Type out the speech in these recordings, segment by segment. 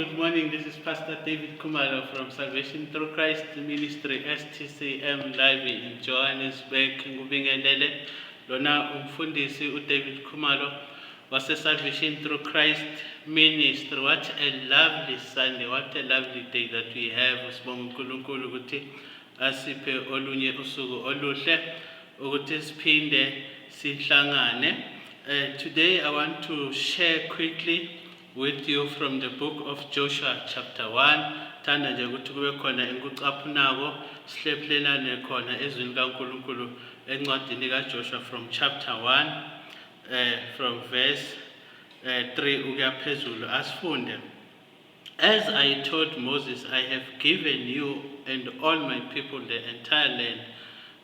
good morning. This is Pastor David Khumalo from Salvation Through Christ Ministry, STCM Live in Johannesburg. Ngubingelele lona umfundisi uDavid Khumalo wase Salvation Through Christ Ministry. What a lovely Sunday, what a lovely day that we have. Sibonga uNkulunkulu ukuthi asiphe olunye usuku oluhle ukuthi siphinde sihlangane. Today I want to share quickly with you from the book of Joshua chapter 1. Thanda nje ukuthi kube khona enkucaphunako sihlephulelane khona ezwini kaNkulunkulu encwadini kaJoshua from chapter 1 from verse 3 ukuya phezulu. Asifunde. As I told Moses, I have given you and all my people the entire land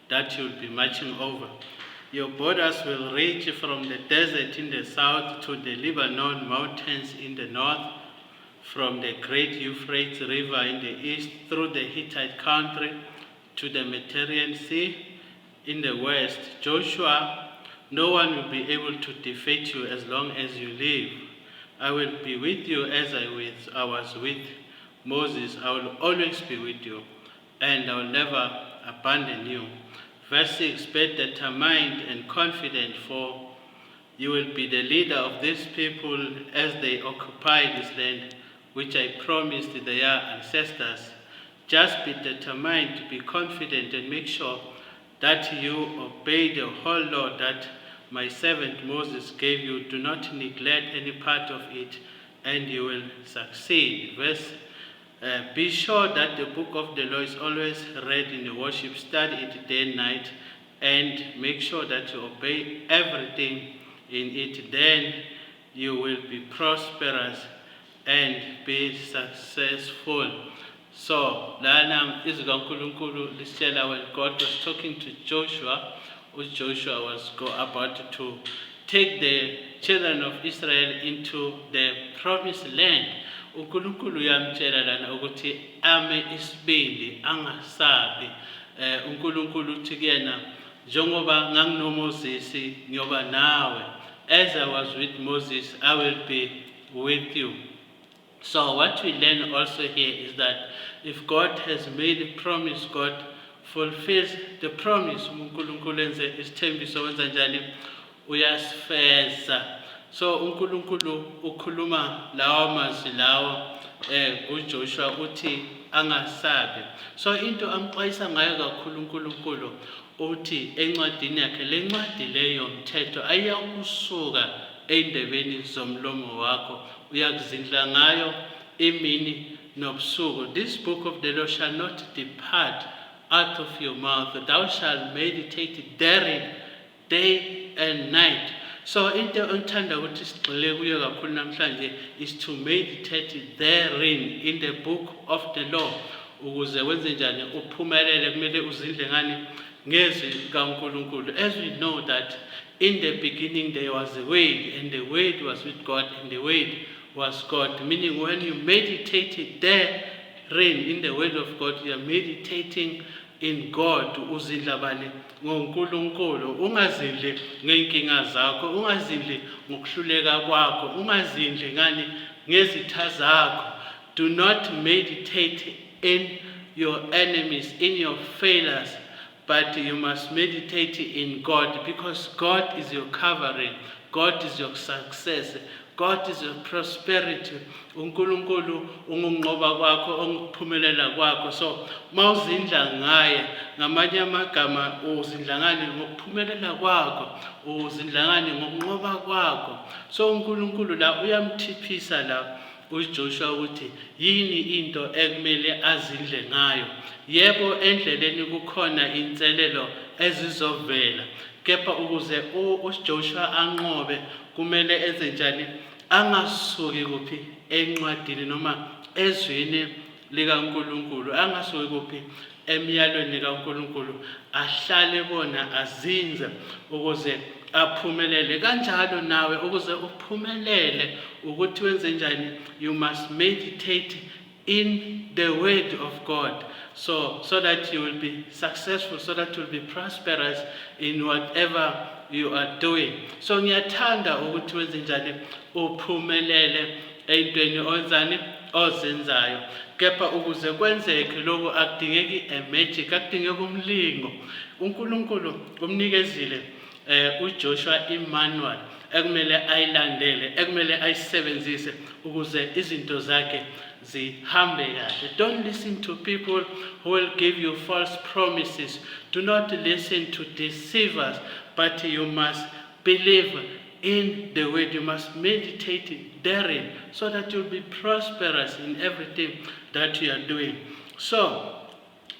that you will be marching over. Your borders will reach from the desert in the south to the Lebanon mountains in the north, from the great Euphrates River in the east through the Hittite country to the Mediterranean Sea in the west. Joshua, no one will be able to defeat you as long as you live. I will be with you as I was with Moses. I will always be with you, and I will never abandon you. Verse 6, be determined and confident, for you will be the leader of these people as they occupy this land, which I promised their ancestors. Just be determined to be confident and make sure that you obey the whole law that my servant Moses gave you. Do not neglect any part of it, and you will succeed. Be sure that the book of the law is always read in the worship. Study it day and night, and make sure that you obey everything in it. Then you will be prosperous and be successful. So, lana izikankulunkulu lisitshela when God was talking to Joshua, Joshua was about to take the children of Israel into the promised land. uNkulunkulu uyamtshela lana ukuthi ame isibindi angasabi. uNkulunkulu uthi kuyena njengoba nganginomoses ngiyoba nawe. As I was with Moses, I will be with you. So what we learn also here is that if God has made a promise, God fulfills the promise. uNkulunkulu enze isithembiso wenza njani? Uyasifeza. So uNkulunkulu ukhuluma lawo mazwi lawo uJoshua uthi angasabi. So into amxwayisa ngayo kakhulu uNkulunkulu uthi encwadini yakhe, le ncwadi leyo mthetho ayakusuka endebeni zomlomo wakho, uyakuzindla ngayo imini nobusuku. This book of the law shall not depart out of your mouth. Thou shalt meditate therein day and night. So into engithanda ukuthi sigxile kuyo kakhulu namhlanje is to meditate therein, in the book of the law. Ukuze wenze njani uphumelele kumele uzindle ngani ngezwi kaNkulunkulu. As we know that in the beginning there was a word, and the word was with God, and the word was God. Meaning when you meditate therein in the word of God, you are meditating in God. Uzindla bani ngoNkulunkulu. Ungazindli ngeenkinga zakho, ungazindli ngokuhluleka kwakho, ungazindli ngani ngezitha zakho. Do not meditate in your enemies, in your failures, but you must meditate in God, because God is your covering, God is your success, God is your prosperity. uNkulunkulu ungunqoba kwakho, unguphumelela kwakho. So mawuzindla ngaye, ngamanye amagama uzindla ngani ngokuphumelela kwakho, uzindla ngani ngokunqoba kwakho. So uNkulunkulu la uyamthiphisa la uJoshua ukuthi yini into ekumele azindle ngayo. Yebo, endleleni kukhona inselelo ezizovela, kepha ukuze uJoshua anqobe kumele enze njani? Angasuki kuphi encwadini noma ezwini likaNkulunkulu, angasuki kuphi emyalweni kaNkulunkulu, ahlale bona azinze ukuze aphumelele. Kanjalo nawe ukuze uphumelele ukuthi wenze njani? You must meditate in the word of God, so that you will be successful, so that you will be prosperous in whatever you are doing. So ngiyathanda ukuthi wenze njani uphumelele ey'ntweni ozenzayo. Kepha ukuze kwenzeke lokho akudingeki magic, akudingeki umlingo. uNkulunkulu umnikezile uJoshua imanual ekumele ayilandele, ekumele ayisebenzise ukuze izinto zakhe zihambe kahle. Don't listen to people who will give you false promises. Do not listen to deceivers, but you must believe in the word. You must meditate therein so that you'll be prosperous in everything that you are doing. So,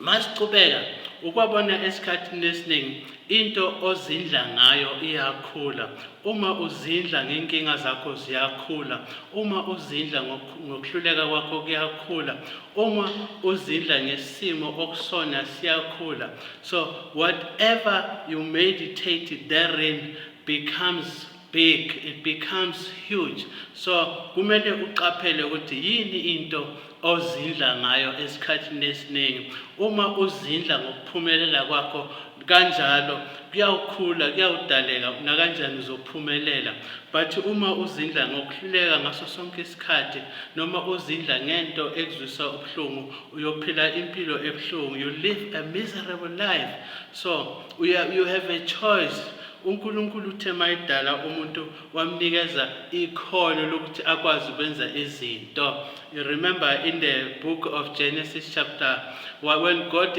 masiqhubeka ukwabona esikhathini esiningi into ozindla ngayo iyakhula. Uma uzindla ngenkinga zakho ziyakhula. Uma uzindla ngokuhluleka kwakho kuyakhula. Uma uzindla ngesimo okusona siyakhula. So whatever you meditate therein becomes big, it becomes huge. So kumele uqaphele ukuthi yini into ozindla ngayo esikhathini esiningi. Uma uzindla ngokuphumelela kwakho kanjalo kuyawukhula, kuyawudaleka nakanjani uzophumelela. But uma uzindla ngokuhluleka ngaso sonke isikhathi, noma uzindla ngento ekuzwisa ubuhlungu, uyophila impilo ebuhlungu, you live a miserable life. So you have a choice. uNkulunkulu uthe mayidala umuntu wamnikeza ikhono lokuthi akwazi ukwenza izinto. You remember in the book of Genesis chapter, when God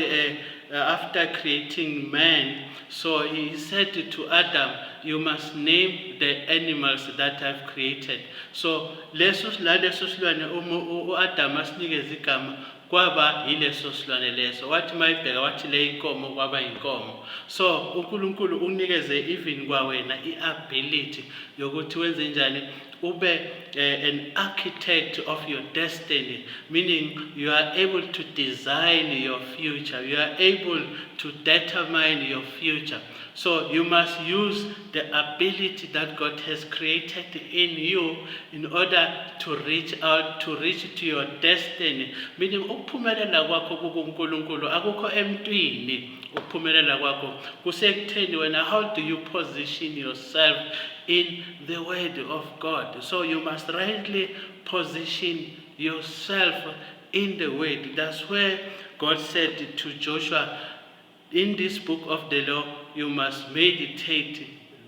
after creating man, so he said to Adam, you must name the animals that I've created. So leso silwane uAdam asinikeza igama kwaba yileso silwane leso. Wathi mayibheka wathi le inkomo kwaba inkomo. So uNkulunkulu unikeze even kwawena iability yokuthi wenze njani ube an architect of your destiny, meaning you are able to design your future, you are able to determine your future. So you must use the ability that God has created in you in order to reach out, to reach to your destiny. Meaning ukuphumelela kwakho kuNkulunkulu akukho emntwini. Ukuphumelela kwakho kusekutheni wena, how do you position yourself in the word of God? So you must rightly position yourself in the word. That's where God said to Joshua, in this book of the law, you must meditate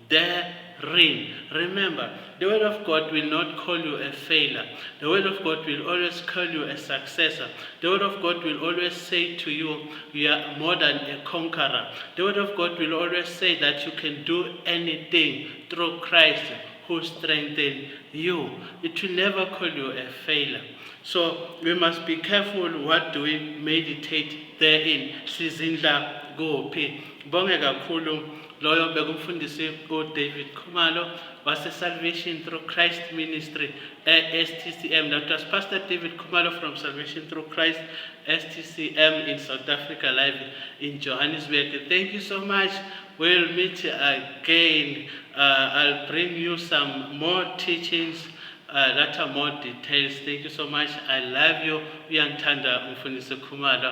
therein. Remember, the word of God will not call you a failure. The word of God will always call you a successor. The word of God will always say to you, you are more than a conqueror. The word of God will always say that you can do anything through Christ who strengthens you. It will never call you a failure. So we must be careful what do we meditate therein. Sizindla kuphi. Bonge kakhulu loyo bekumfundisi David Khumalo wase Salvation Through Christ Ministry STCM. That was Pastor David Khumalo from Salvation Through Christ STCM in South Africa, live in Johannesburg. Thank you so much. We'll meet again. I'll bring you some more teachings that are more details. Thank you so much. I love you. Uyangithanda umfundisi Khumalo.